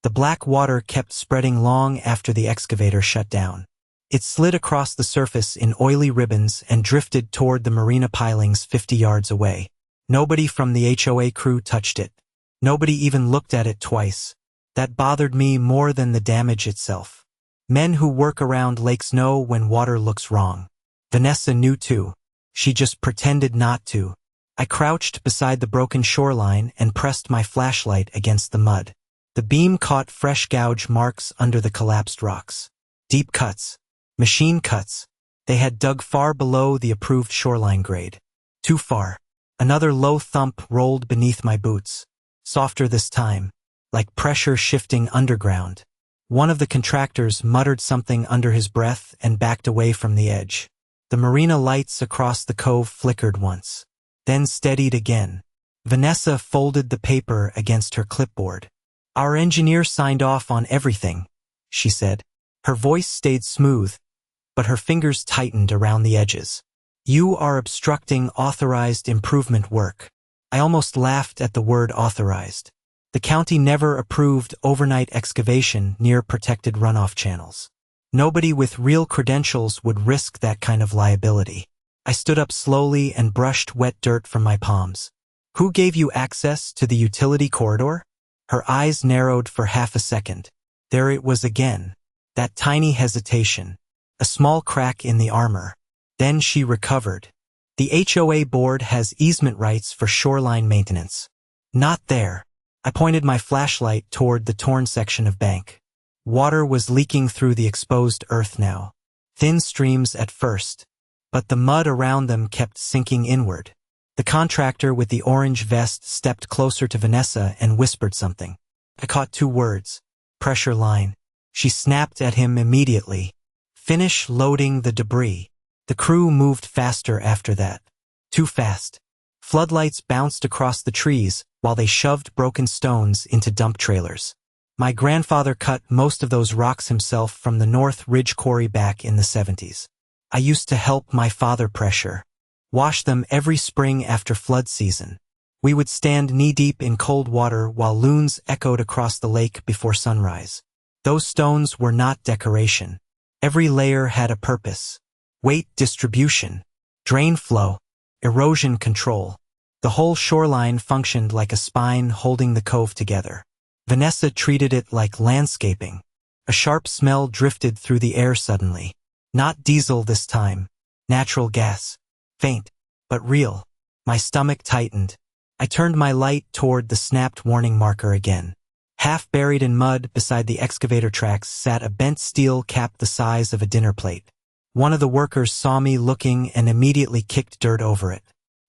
The black water kept spreading long after the excavator shut down. It slid across the surface in oily ribbons and drifted toward the marina pilings 50 yards away. Nobody from the HOA crew touched it. Nobody even looked at it twice. That bothered me more than the damage itself. Men who work around lakes know when water looks wrong. Vanessa knew too. She just pretended not to. I crouched beside the broken shoreline and pressed my flashlight against the mud. The beam caught fresh gouge marks under the collapsed rocks. Deep cuts. Machine cuts. They had dug far below the approved shoreline grade. Too far. Another low thump rolled beneath my boots. Softer this time, like pressure shifting underground. One of the contractors muttered something under his breath and backed away from the edge. The marina lights across the cove flickered once, then steadied again. Vanessa folded the paper against her clipboard. "Our engineer signed off on everything," she said. Her voice stayed smooth, but her fingers tightened around the edges. "You are obstructing authorized improvement work." I almost laughed at the word authorized. The county never approved overnight excavation near protected runoff channels. Nobody with real credentials would risk that kind of liability. I stood up slowly and brushed wet dirt from my palms. "Who gave you access to the utility corridor?" Her eyes narrowed for half a second. There it was again. That tiny hesitation. A small crack in the armor. Then she recovered. "The HOA board has easement rights for shoreline maintenance." "Not there." I pointed my flashlight toward the torn section of bank. Water was leaking through the exposed earth now. Thin streams at first, but the mud around them kept sinking inward. The contractor with the orange vest stepped closer to Vanessa and whispered something. I caught 2 words. "Pressure line." She snapped at him immediately. "Finish loading the debris." The crew moved faster after that. Too fast. Floodlights bounced across the trees while they shoved broken stones into dump trailers. My grandfather cut most of those rocks himself from the North Ridge Quarry back in the 70s. I used to help my father pressure. Wash them every spring after flood season. We would stand knee-deep in cold water while loons echoed across the lake before sunrise. Those stones were not decoration. Every layer had a purpose. Weight distribution, drain flow, erosion control. The whole shoreline functioned like a spine holding the cove together. Vanessa treated it like landscaping. A sharp smell drifted through the air suddenly. Not diesel this time. Natural gas. Faint, but real. My stomach tightened. I turned my light toward the snapped warning marker again. Half buried in mud beside the excavator tracks sat a bent steel cap the size of a dinner plate. One of the workers saw me looking and immediately kicked dirt over it.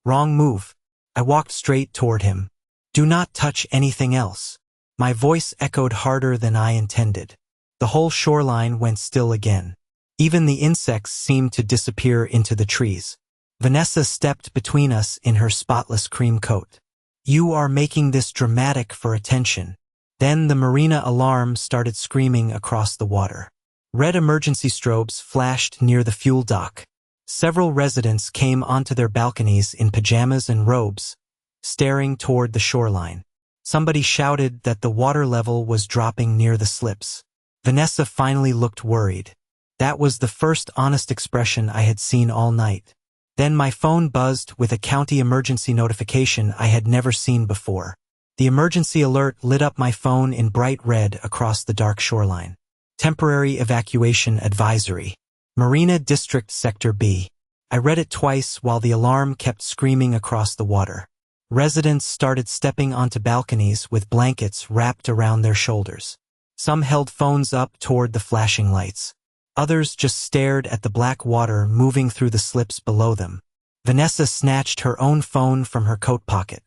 Wrong move. I walked straight toward him. "Do not touch anything else." My voice echoed harder than I intended. The whole shoreline went still again. Even the insects seemed to disappear into the trees. Vanessa stepped between us in her spotless cream coat. "You are making this dramatic for attention." Then the marina alarm started screaming across the water. Red emergency strobes flashed near the fuel dock. Several residents came onto their balconies in pajamas and robes, staring toward the shoreline. Somebody shouted that the water level was dropping near the slips. Vanessa finally looked worried. That was the first honest expression I had seen all night. Then my phone buzzed with a county emergency notification I had never seen before. The emergency alert lit up my phone in bright red across the dark shoreline. Temporary evacuation advisory. Marina District Sector B. I read it twice while the alarm kept screaming across the water. Residents started stepping onto balconies with blankets wrapped around their shoulders. Some held phones up toward the flashing lights. Others just stared at the black water moving through the slips below them. Vanessa snatched her own phone from her coat pocket.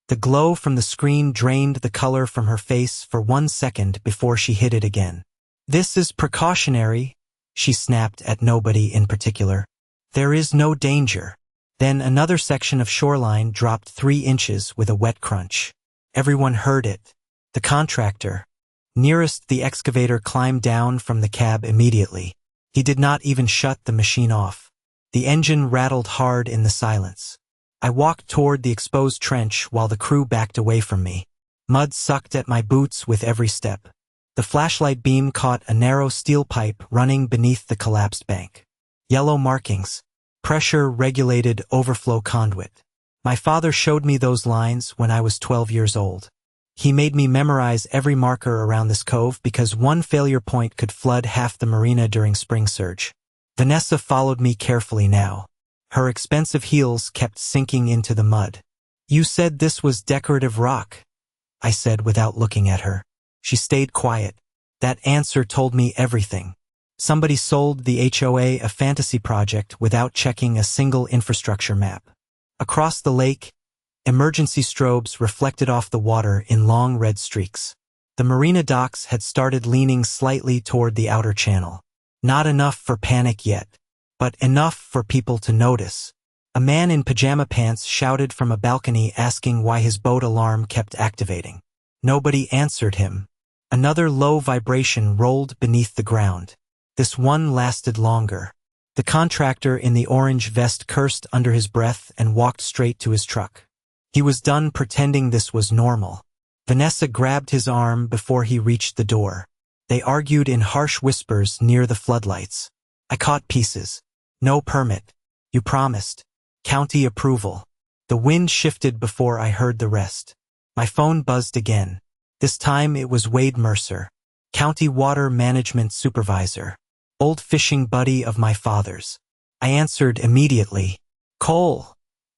The glow from the screen drained the color from her face for 1 second before she hid it again. "This is precautionary," she snapped at nobody in particular. "There is no danger." Then another section of shoreline dropped 3 inches with a wet crunch. Everyone heard it. The contractor, nearest the excavator, climbed down from the cab immediately. He did not even shut the machine off. The engine rattled hard in the silence. I walked toward the exposed trench while the crew backed away from me. Mud sucked at my boots with every step. The flashlight beam caught a narrow steel pipe running beneath the collapsed bank. Yellow markings. Pressure-regulated overflow conduit. My father showed me those lines when I was 12 years old. He made me memorize every marker around this cove because one failure point could flood half the marina during spring surge. Vanessa followed me carefully now. Her expensive heels kept sinking into the mud. "You said this was decorative rock," I said without looking at her. She stayed quiet. That answer told me everything. Somebody sold the HOA a fantasy project without checking a single infrastructure map. Across the lake, emergency strobes reflected off the water in long red streaks. The marina docks had started leaning slightly toward the outer channel. Not enough for panic yet, but enough for people to notice. A man in pajama pants shouted from a balcony asking why his boat alarm kept activating. Nobody answered him. Another low vibration rolled beneath the ground. This one lasted longer. The contractor in the orange vest cursed under his breath and walked straight to his truck. He was done pretending this was normal. Vanessa grabbed his arm before he reached the door. They argued in harsh whispers near the floodlights. I caught pieces. No permit. You promised. County approval. The wind shifted before I heard the rest. My phone buzzed again. This time it was Wade Mercer, County Water Management Supervisor, old fishing buddy of my father's. I answered immediately. "Cole,"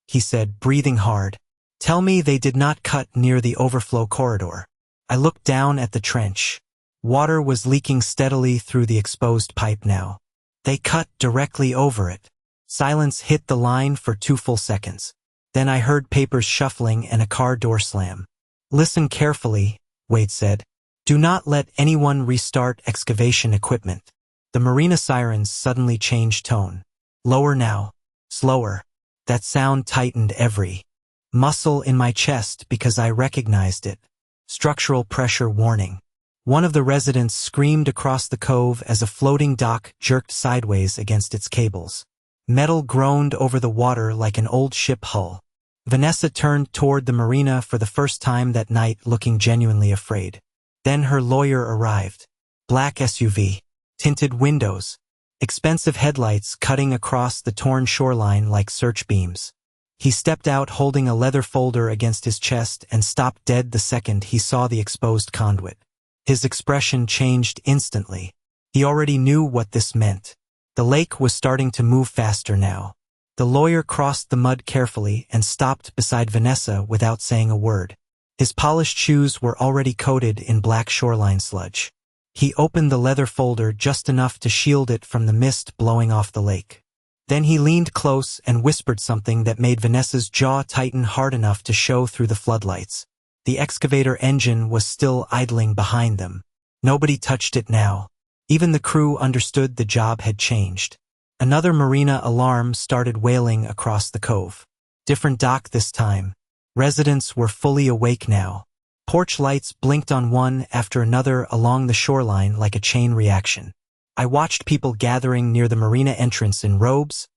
he said, breathing hard. "Tell me they did not cut near the overflow corridor." I looked down at the trench. Water was leaking steadily through the exposed pipe now. They cut directly over it. Silence hit the line for 2 full seconds. Then I heard papers shuffling and a car door slam. "Listen carefully," Wade said. "Do not let anyone restart excavation equipment." The marina sirens suddenly changed tone. Lower now. Slower. That sound tightened every muscle in my chest because I recognized it. Structural pressure warning. One of the residents screamed across the cove as a floating dock jerked sideways against its cables. Metal groaned over the water like an old ship hull. Vanessa turned toward the marina for the first time that night, looking genuinely afraid. Then her lawyer arrived. Black SUV. Tinted windows. Expensive headlights cutting across the torn shoreline like search beams. He stepped out holding a leather folder against his chest and stopped dead the second he saw the exposed conduit. His expression changed instantly. He already knew what this meant. The lake was starting to move faster now. The lawyer crossed the mud carefully and stopped beside Vanessa without saying a word. His polished shoes were already coated in black shoreline sludge. He opened the leather folder just enough to shield it from the mist blowing off the lake. Then he leaned close and whispered something that made Vanessa's jaw tighten hard enough to show through the floodlights. The excavator engine was still idling behind them. Nobody touched it now. Even the crew understood the job had changed. Another marina alarm started wailing across the cove. Different dock this time. Residents were fully awake now. Porch lights blinked on one after another along the shoreline like a chain reaction. I watched people gathering near the marina entrance in robes,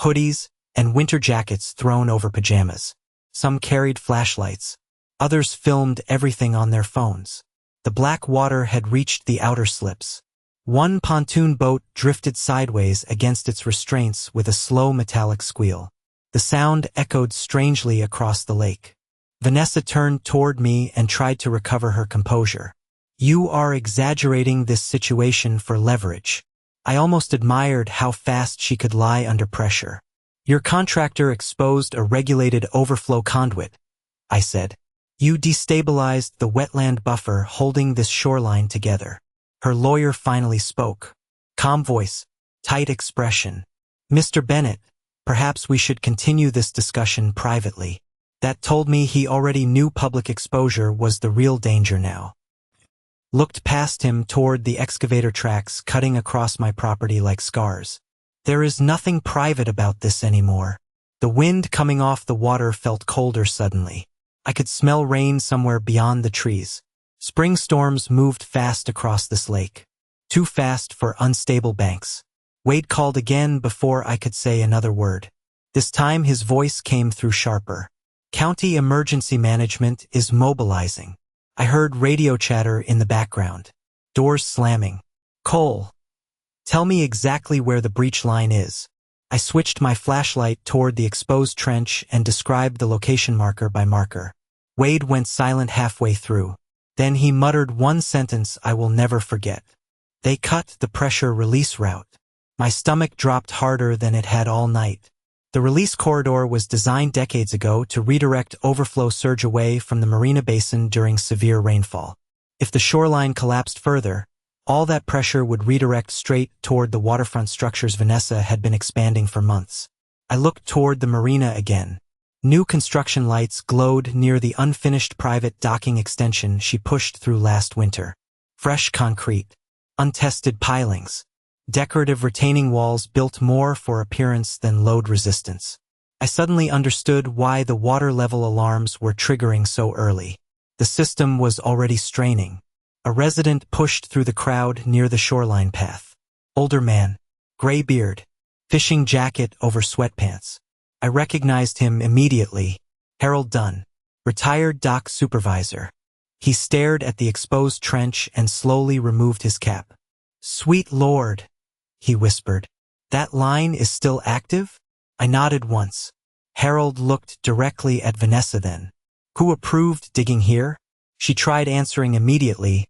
hoodies, and winter jackets thrown over pajamas. Some carried flashlights. Others filmed everything on their phones. The black water had reached the outer slips. One pontoon boat drifted sideways against its restraints with a slow metallic squeal. The sound echoed strangely across the lake. Vanessa turned toward me and tried to recover her composure. "You are exaggerating this situation for leverage." I almost admired how fast she could lie under pressure. "Your contractor exposed a regulated overflow conduit," I said. "You destabilized the wetland buffer holding this shoreline together." Her lawyer finally spoke. Calm voice, tight expression. "Mr. Bennett, perhaps we should continue this discussion privately." That told me he already knew public exposure was the real danger now. Looked past him toward the excavator tracks cutting across my property like scars. "There is nothing private about this anymore." The wind coming off the water felt colder suddenly. I could smell rain somewhere beyond the trees. Spring storms moved fast across this lake. Too fast for unstable banks. Wade called again before I could say another word. This time his voice came through sharper. "County Emergency Management is mobilizing." I heard radio chatter in the background. Doors slamming. Cole, tell me exactly where the breach line is. I switched my flashlight toward the exposed trench and described the location marker by marker. Wade went silent halfway through. Then he muttered one sentence I will never forget. They cut the pressure release route. My stomach dropped harder than it had all night. The release corridor was designed decades ago to redirect overflow surge away from the marina basin during severe rainfall. If the shoreline collapsed further, all that pressure would redirect straight toward the waterfront structures Vanessa had been expanding for months. I looked toward the marina again. New construction lights glowed near the unfinished private docking extension she pushed through last winter. Fresh concrete, untested pilings, decorative retaining walls built more for appearance than load resistance. I suddenly understood why the water level alarms were triggering so early. The system was already straining. A resident pushed through the crowd near the shoreline path. Older man, gray beard, fishing jacket over sweatpants. I recognized him immediately. Harold Dunn, retired dock supervisor. He stared at the exposed trench and slowly removed his cap. "Sweet Lord," he whispered. "That line is still active?" I nodded once. Harold looked directly at Vanessa then. "Who approved digging here?" She tried answering immediately,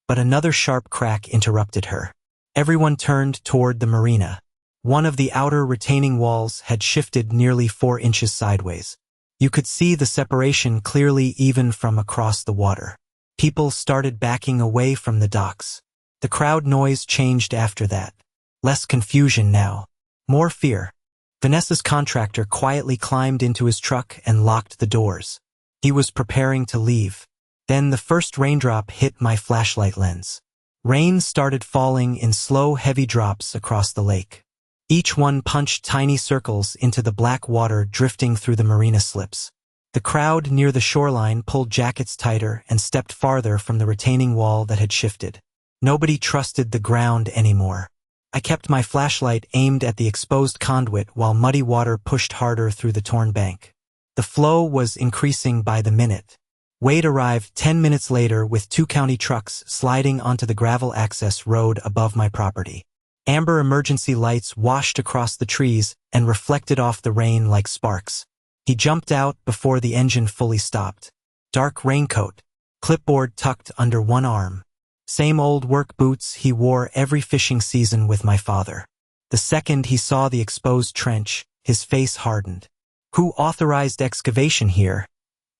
but another sharp crack interrupted her. Everyone turned toward the marina. One of the outer retaining walls had shifted nearly 4 inches sideways. You could see the separation clearly even from across the water. People started backing away from the docks. The crowd noise changed after that. Less confusion now. More fear. Vanessa's contractor quietly climbed into his truck and locked the doors. He was preparing to leave. Then the first raindrop hit my flashlight lens. Rain started falling in slow, heavy drops across the lake. Each one punched tiny circles into the black water drifting through the marina slips. The crowd near the shoreline pulled jackets tighter and stepped farther from the retaining wall that had shifted. Nobody trusted the ground anymore. I kept my flashlight aimed at the exposed conduit while muddy water pushed harder through the torn bank. The flow was increasing by the minute. Wade arrived 10 minutes later with 2 county trucks sliding onto the gravel access road above my property. Amber emergency lights washed across the trees and reflected off the rain like sparks. He jumped out before the engine fully stopped. Dark raincoat, clipboard tucked under one arm. Same old work boots he wore every fishing season with my father. The second he saw the exposed trench, his face hardened. "Who authorized excavation here?"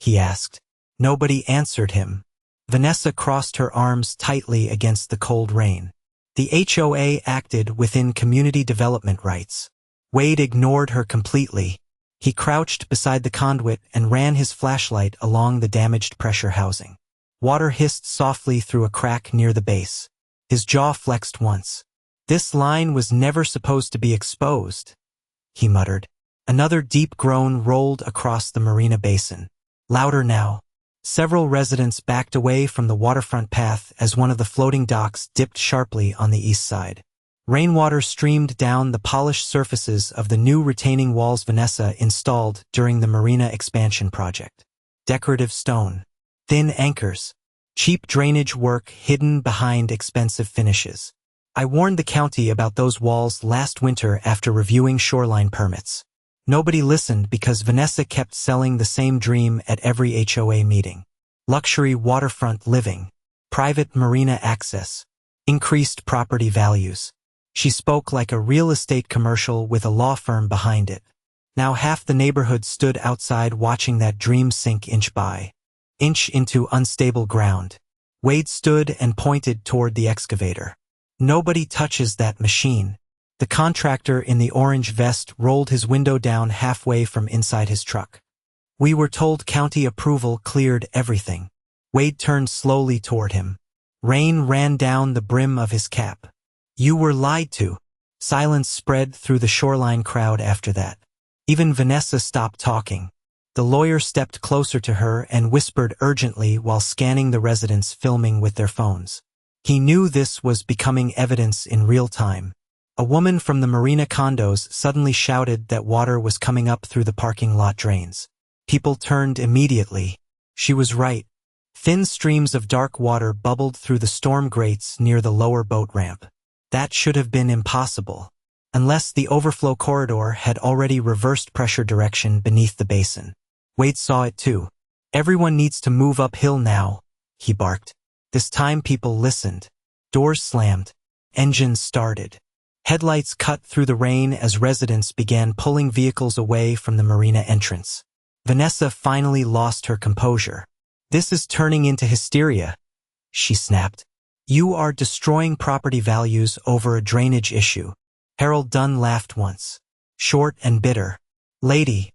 he asked. Nobody answered him. Vanessa crossed her arms tightly against the cold rain. The HOA acted within community development rights. Wade ignored her completely. He crouched beside the conduit and ran his flashlight along the damaged pressure housing. Water hissed softly through a crack near the base. His jaw flexed once. "This line was never supposed to be exposed," he muttered. Another deep groan rolled across the marina basin. Louder now. Several residents backed away from the waterfront path as one of the floating docks dipped sharply on the east side. Rainwater streamed down the polished surfaces of the new retaining walls Vanessa installed during the marina expansion project. Decorative stone, thin anchors, cheap drainage work hidden behind expensive finishes. I warned the county about those walls last winter after reviewing shoreline permits. Nobody listened because Vanessa kept selling the same dream at every HOA meeting. Luxury waterfront living, private marina access, increased property values. She spoke like a real estate commercial with a law firm behind it. Now half the neighborhood stood outside watching that dream sink inch by inch into unstable ground. Wade stood and pointed toward the excavator. "Nobody touches that machine." The contractor in the orange vest rolled his window down halfway from inside his truck. "We were told county approval cleared everything." Wade turned slowly toward him. Rain ran down the brim of his cap. "You were lied to." Silence spread through the shoreline crowd after that. Even Vanessa stopped talking. The lawyer stepped closer to her and whispered urgently while scanning the residents filming with their phones. He knew this was becoming evidence in real time. A woman from the marina condos suddenly shouted that water was coming up through the parking lot drains. People turned immediately. She was right. Thin streams of dark water bubbled through the storm grates near the lower boat ramp. That should have been impossible, unless the overflow corridor had already reversed pressure direction beneath the basin. Wade saw it too. "Everyone needs to move uphill now," he barked. This time people listened. Doors slammed. Engines started. Headlights cut through the rain as residents began pulling vehicles away from the marina entrance. Vanessa finally lost her composure. "This is turning into hysteria," she snapped. "You are destroying property values over a drainage issue." Harold Dunn laughed once, short and bitter. "Lady,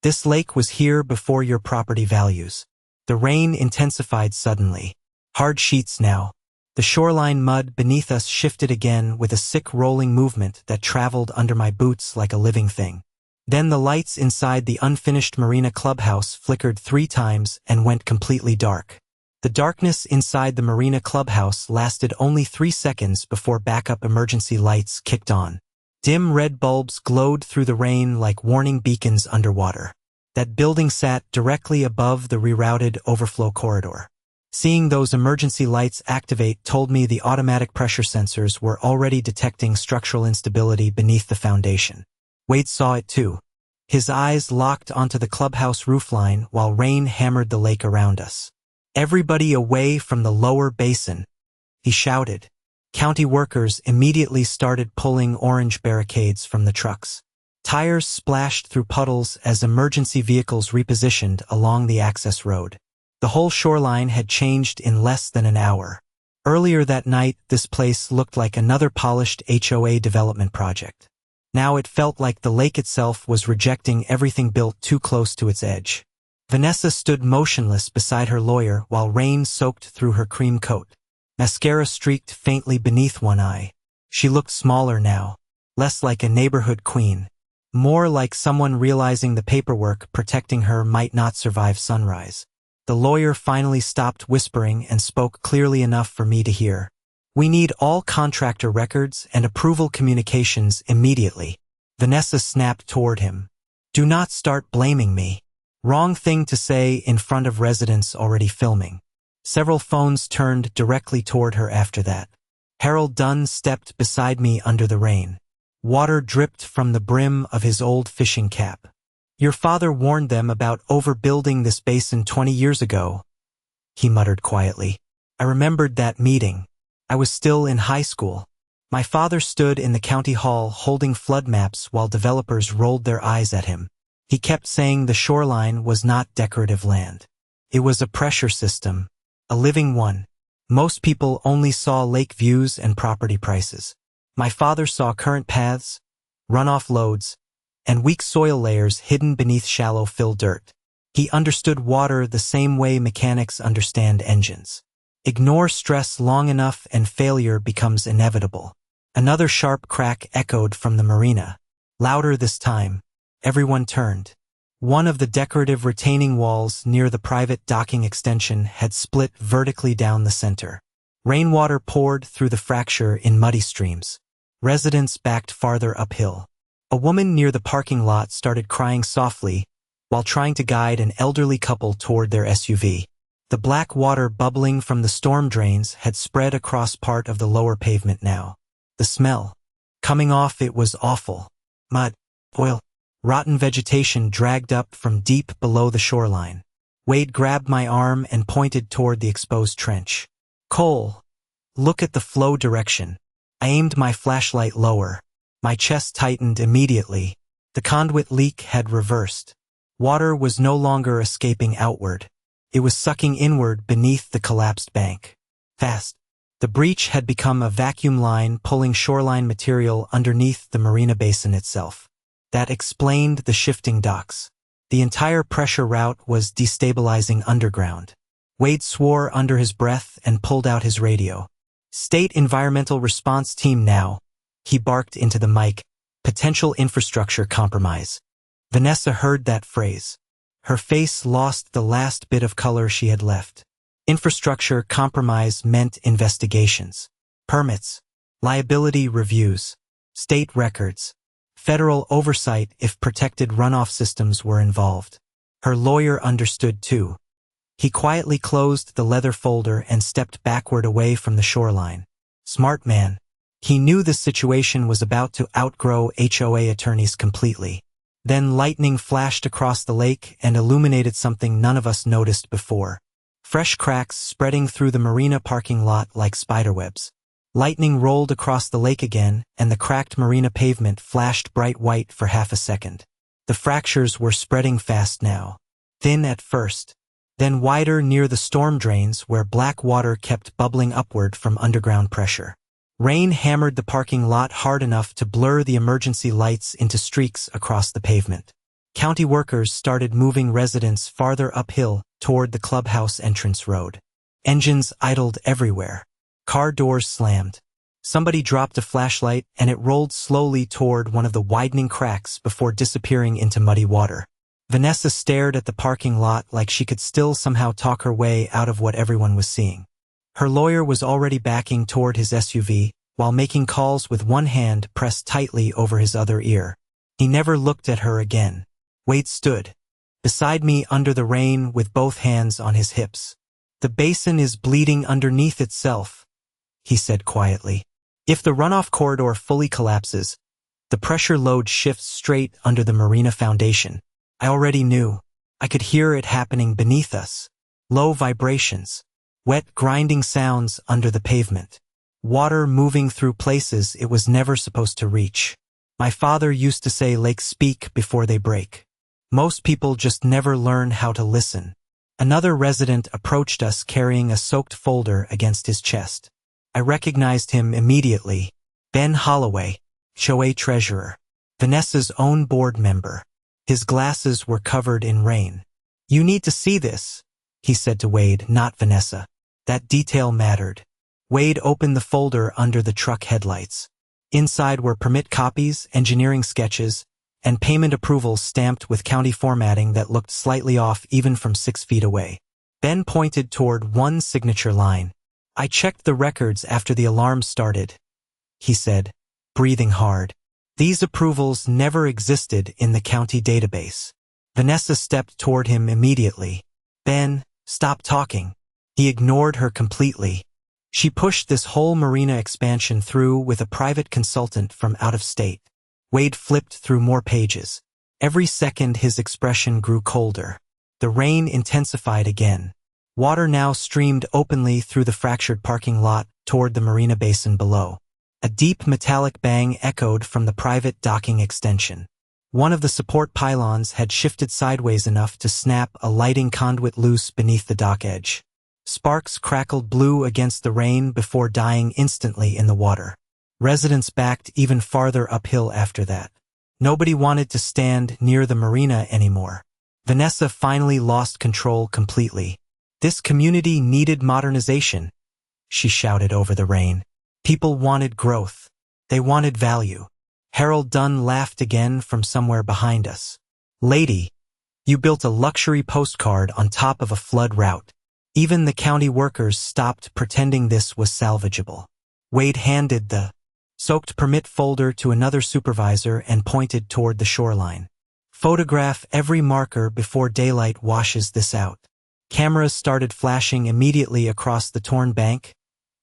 this lake was here before your property values." The rain intensified suddenly. Hard sheets now. The shoreline mud beneath us shifted again with a sick rolling movement that traveled under my boots like a living thing. Then the lights inside the unfinished marina clubhouse flickered 3 times and went completely dark. The darkness inside the marina clubhouse lasted only 3 seconds before backup emergency lights kicked on. Dim red bulbs glowed through the rain like warning beacons underwater. That building sat directly above the rerouted overflow corridor. Seeing those emergency lights activate told me the automatic pressure sensors were already detecting structural instability beneath the foundation. Wade saw it too. His eyes locked onto the clubhouse roofline while rain hammered the lake around us. "Everybody away from the lower basin," he shouted. County workers immediately started pulling orange barricades from the trucks. Tires splashed through puddles as emergency vehicles repositioned along the access road. The whole shoreline had changed in less than an hour. Earlier that night, this place looked like another polished HOA development project. Now it felt like the lake itself was rejecting everything built too close to its edge. Vanessa stood motionless beside her lawyer while rain soaked through her cream coat. Mascara streaked faintly beneath one eye. She looked smaller now, less like a neighborhood queen, more like someone realizing the paperwork protecting her might not survive sunrise. The lawyer finally stopped whispering and spoke clearly enough for me to hear. "We need all contractor records and approval communications immediately." Vanessa snapped toward him. "Do not start blaming me." Wrong thing to say in front of residents already filming. Several phones turned directly toward her after that. Harold Dunn stepped beside me under the rain. Water dripped from the brim of his old fishing cap. "Your father warned them about overbuilding this basin 20 years ago," he muttered quietly. I remembered that meeting. I was still in high school. My father stood in the county hall holding flood maps while developers rolled their eyes at him. He kept saying the shoreline was not decorative land. It was a pressure system, a living one. Most people only saw lake views and property prices. My father saw current paths, runoff loads, and weak soil layers hidden beneath shallow fill dirt. He understood water the same way mechanics understand engines. Ignore stress long enough and failure becomes inevitable. Another sharp crack echoed from the marina. Louder this time. Everyone turned. One of the decorative retaining walls near the private docking extension had split vertically down the center. Rainwater poured through the fracture in muddy streams. Residents backed farther uphill. A woman near the parking lot started crying softly while trying to guide an elderly couple toward their SUV. The black water bubbling from the storm drains had spread across part of the lower pavement now. The smell coming off it was awful. Mud, oil, rotten vegetation dragged up from deep below the shoreline. Wade grabbed my arm and pointed toward the exposed trench. "Cole, look at the flow direction." I aimed my flashlight lower. My chest tightened immediately. The conduit leak had reversed. Water was no longer escaping outward. It was sucking inward beneath the collapsed bank. Fast. The breach had become a vacuum line pulling shoreline material underneath the marina basin itself. That explained the shifting docks. The entire pressure route was destabilizing underground. Wade swore under his breath and pulled out his radio. "State Environmental Response Team now," he barked into the mic. "Potential infrastructure compromise." Vanessa heard that phrase. Her face lost the last bit of color she had left. Infrastructure compromise meant investigations, permits, liability reviews, state records, federal oversight if protected runoff systems were involved. Her lawyer understood too. He quietly closed the leather folder and stepped backward away from the shoreline. Smart man. He knew the situation was about to outgrow HOA attorneys completely. Then lightning flashed across the lake and illuminated something none of us noticed before. Fresh cracks spreading through the marina parking lot like spiderwebs. Lightning rolled across the lake again, and the cracked marina pavement flashed bright white for half a second. The fractures were spreading fast now. Thin at first, then wider near the storm drains where black water kept bubbling upward from underground pressure. Rain hammered the parking lot hard enough to blur the emergency lights into streaks across the pavement. County workers started moving residents farther uphill toward the clubhouse entrance road. Engines idled everywhere. Car doors slammed. Somebody dropped a flashlight and it rolled slowly toward one of the widening cracks before disappearing into muddy water. Vanessa stared at the parking lot like she could still somehow talk her way out of what everyone was seeing. Her lawyer was already backing toward his SUV while making calls with one hand pressed tightly over his other ear. He never looked at her again. Wade stood beside me under the rain with both hands on his hips. "The basin is bleeding underneath itself," he said quietly. "If the runoff corridor fully collapses, the pressure load shifts straight under the marina foundation." I already knew. I could hear it happening beneath us. Low vibrations. Wet, grinding sounds under the pavement. Water moving through places it was never supposed to reach. My father used to say lakes speak before they break. Most people just never learn how to listen. Another resident approached us carrying a soaked folder against his chest. I recognized him immediately. Ben Holloway, HOA treasurer. Vanessa's own board member. His glasses were covered in rain. "You need to see this," he said to Wade, not Vanessa. That detail mattered. Wade opened the folder under the truck headlights. Inside were permit copies, engineering sketches, and payment approvals stamped with county formatting that looked slightly off even from 6 feet away. Ben pointed toward one signature line. "I checked the records after the alarm started," he said, breathing hard. "These approvals never existed in the county database." Vanessa stepped toward him immediately. "Ben, stop talking." He ignored her completely. She pushed this whole marina expansion through with a private consultant from out of state. Wade flipped through more pages. Every second his expression grew colder. The rain intensified again. Water now streamed openly through the fractured parking lot toward the marina basin below. A deep metallic bang echoed from the private docking extension. One of the support pylons had shifted sideways enough to snap a lighting conduit loose beneath the dock edge. Sparks crackled blue against the rain before dying instantly in the water. Residents backed even farther uphill after that. Nobody wanted to stand near the marina anymore. Vanessa finally lost control completely. "This community needed modernization," she shouted over the rain. "People wanted growth. They wanted value." Harold Dunn laughed again from somewhere behind us. "Lady, you built a luxury postcard on top of a flood route. Even the county workers stopped pretending this was salvageable." Wade handed the soaked permit folder to another supervisor and pointed toward the shoreline. "Photograph every marker before daylight washes this out." Cameras started flashing immediately across the torn bank,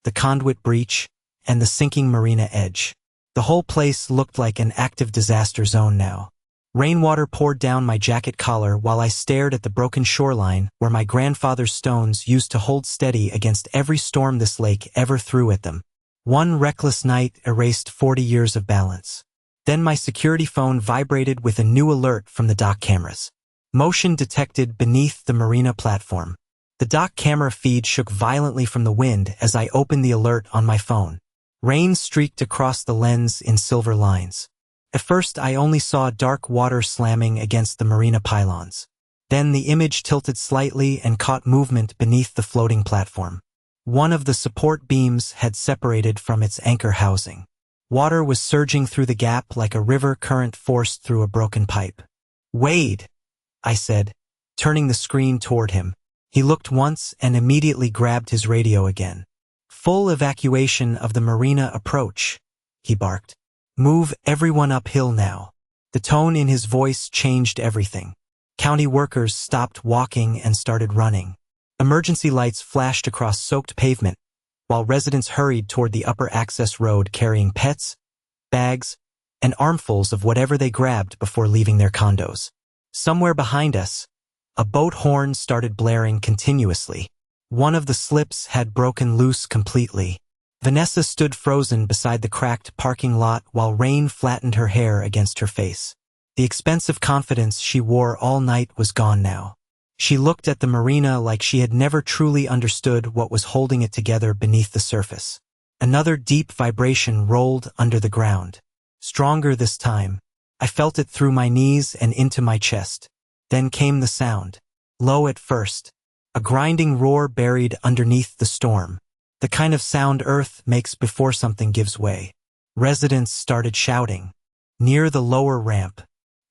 the conduit breach, and the sinking marina edge. The whole place looked like an active disaster zone now. Rainwater poured down my jacket collar while I stared at the broken shoreline where my grandfather's stones used to hold steady against every storm this lake ever threw at them. One reckless night erased 40 years of balance. Then my security phone vibrated with a new alert from the dock cameras. Motion detected beneath the marina platform. The dock camera feed shook violently from the wind as I opened the alert on my phone. Rain streaked across the lens in silver lines. At first I only saw dark water slamming against the marina pylons. Then the image tilted slightly and caught movement beneath the floating platform. One of the support beams had separated from its anchor housing. Water was surging through the gap like a river current forced through a broken pipe. "Wade," I said, turning the screen toward him. He looked once and immediately grabbed his radio again. "Full evacuation of the marina approach," he barked. "Move everyone uphill now." The tone in his voice changed everything. County workers stopped walking and started running. Emergency lights flashed across soaked pavement, while residents hurried toward the upper access road carrying pets, bags, and armfuls of whatever they grabbed before leaving their condos. Somewhere behind us, a boat horn started blaring continuously. One of the slips had broken loose completely. Vanessa stood frozen beside the cracked parking lot while rain flattened her hair against her face. The expensive confidence she wore all night was gone now. She looked at the marina like she had never truly understood what was holding it together beneath the surface. Another deep vibration rolled under the ground. Stronger this time. I felt it through my knees and into my chest. Then came the sound. Low at first. A grinding roar buried underneath the storm. The kind of sound Earth makes before something gives way. Residents started shouting. Near the lower ramp,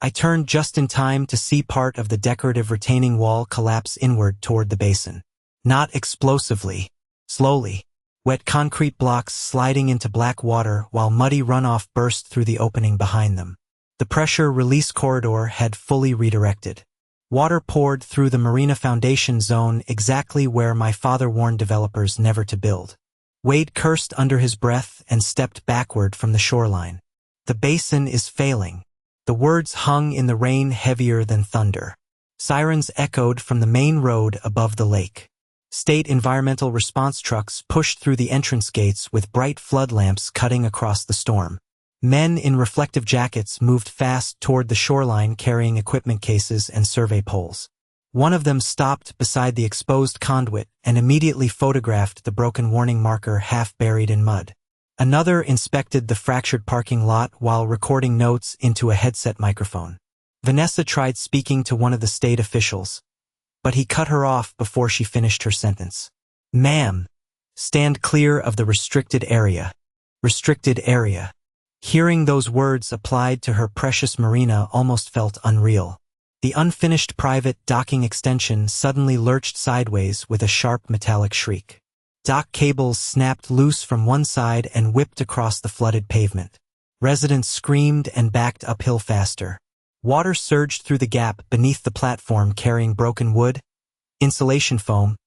I turned just in time to see part of the decorative retaining wall collapse inward toward the basin. Not explosively. Slowly. Wet concrete blocks sliding into black water while muddy runoff burst through the opening behind them. The pressure release corridor had fully redirected. Water poured through the marina foundation zone exactly where my father warned developers never to build. Wade cursed under his breath and stepped backward from the shoreline. The basin is failing. The words hung in the rain heavier than thunder. Sirens echoed from the main road above the lake. State environmental response trucks pushed through the entrance gates with bright flood lamps cutting across the storm. Men in reflective jackets moved fast toward the shoreline carrying equipment cases and survey poles. One of them stopped beside the exposed conduit and immediately photographed the broken warning marker half buried in mud. Another inspected the fractured parking lot while recording notes into a headset microphone. Vanessa tried speaking to one of the state officials, but he cut her off before she finished her sentence. "Ma'am, stand clear of the restricted area." Restricted area. Hearing those words applied to her precious marina almost felt unreal. The unfinished private docking extension suddenly lurched sideways with a sharp metallic shriek. Dock cables snapped loose from one side and whipped across the flooded pavement. Residents screamed and backed uphill faster. Water surged through the gap beneath the platform carrying broken wood, insulation foam,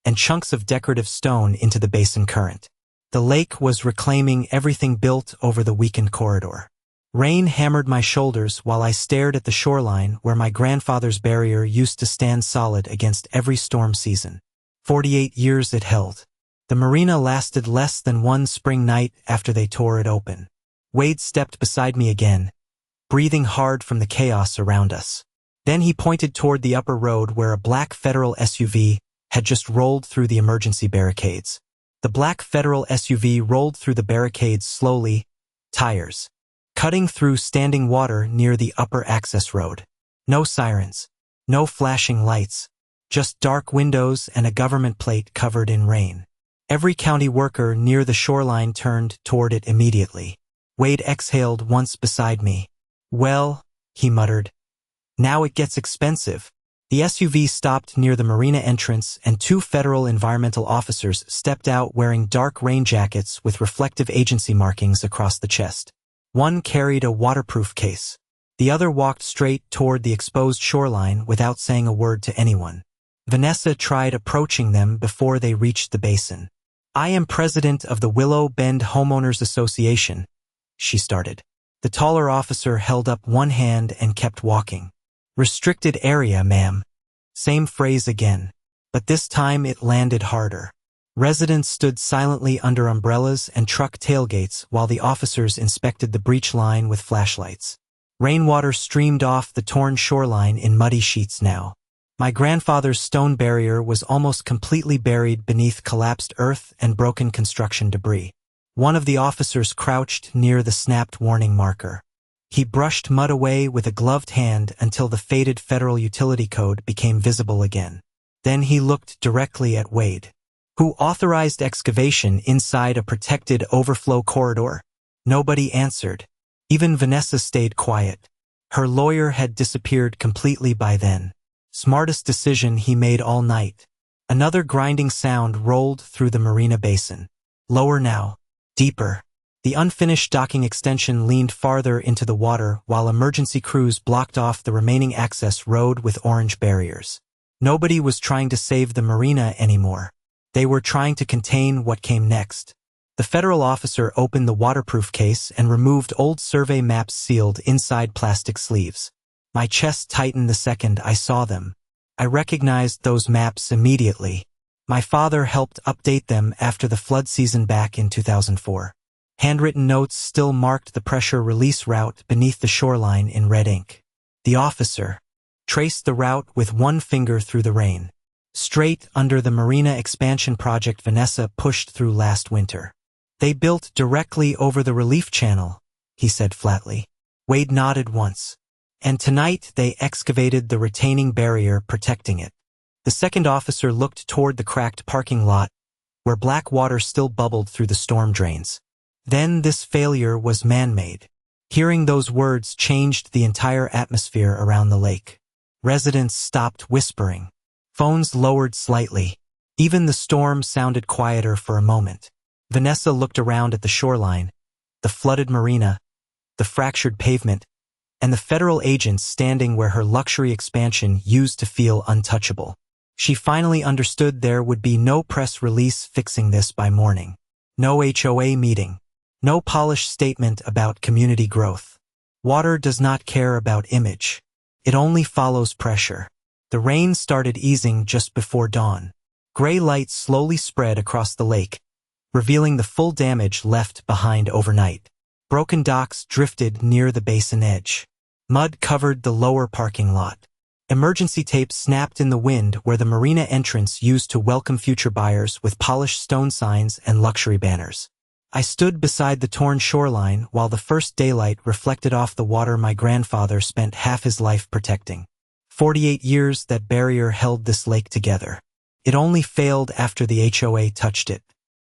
and chunks of decorative stone into the basin current. The lake was reclaiming everything built over the weakened corridor. Rain hammered my shoulders while I stared at the shoreline where my grandfather's barrier used to stand solid against every storm season. 48 years it held. The marina lasted less than one spring night after they tore it open. Wade stepped beside me again, breathing hard from the chaos around us. Then he pointed toward the upper road where a black federal SUV had just rolled through the emergency barricades. The black federal SUV rolled through the barricades slowly, tires cutting through standing water near the upper access road. No sirens, no flashing lights, just dark windows and a government plate covered in rain. Every county worker near the shoreline turned toward it immediately. Wade exhaled once beside me. "Well," he muttered, "now it gets expensive." The SUV stopped near the marina entrance and two federal environmental officers stepped out wearing dark rain jackets with reflective agency markings across the chest. One carried a waterproof case. The other walked straight toward the exposed shoreline without saying a word to anyone. Vanessa tried approaching them before they reached the basin. "I am president of the Willow Bend Homeowners Association," she started. The taller officer held up one hand and kept walking. "Restricted area, ma'am." Same phrase again, but this time it landed harder. Residents stood silently under umbrellas and truck tailgates while the officers inspected the breach line with flashlights. Rainwater streamed off the torn shoreline in muddy sheets now. My grandfather's stone barrier was almost completely buried beneath collapsed earth and broken construction debris. One of the officers crouched near the snapped warning marker. He brushed mud away with a gloved hand until the faded federal utility code became visible again. Then he looked directly at Wade. "Who authorized excavation inside a protected overflow corridor?" Nobody answered. Even Vanessa stayed quiet. Her lawyer had disappeared completely by then. Smartest decision he made all night. Another grinding sound rolled through the marina basin. Lower now. Deeper. The unfinished docking extension leaned farther into the water while emergency crews blocked off the remaining access road with orange barriers. Nobody was trying to save the marina anymore. They were trying to contain what came next. The federal officer opened the waterproof case and removed old survey maps sealed inside plastic sleeves. My chest tightened the second I saw them. I recognized those maps immediately. My father helped update them after the flood season back in 2004. Handwritten notes still marked the pressure release route beneath the shoreline in red ink. The officer traced the route with one finger through the rain. Straight under the marina expansion project Vanessa pushed through last winter. They built directly over the relief channel, he said flatly. Wade nodded once. And tonight they excavated the retaining barrier protecting it. The second officer looked toward the cracked parking lot, where black water still bubbled through the storm drains. Then this failure was man-made. Hearing those words changed the entire atmosphere around the lake. Residents stopped whispering. Phones lowered slightly. Even the storm sounded quieter for a moment. Vanessa looked around at the shoreline, the flooded marina, the fractured pavement, and the federal agents standing where her luxury expansion used to feel untouchable. She finally understood there would be no press release fixing this by morning. No HOA meeting. No polished statement about community growth. Water does not care about image. It only follows pressure. The rain started easing just before dawn. Gray light slowly spread across the lake, revealing the full damage left behind overnight. Broken docks drifted near the basin edge. Mud covered the lower parking lot. Emergency tape snapped in the wind where the marina entrance used to welcome future buyers with polished stone signs and luxury banners. I stood beside the torn shoreline while the first daylight reflected off the water my grandfather spent half his life protecting. 48 years that barrier held this lake together. It only failed after the HOA touched it.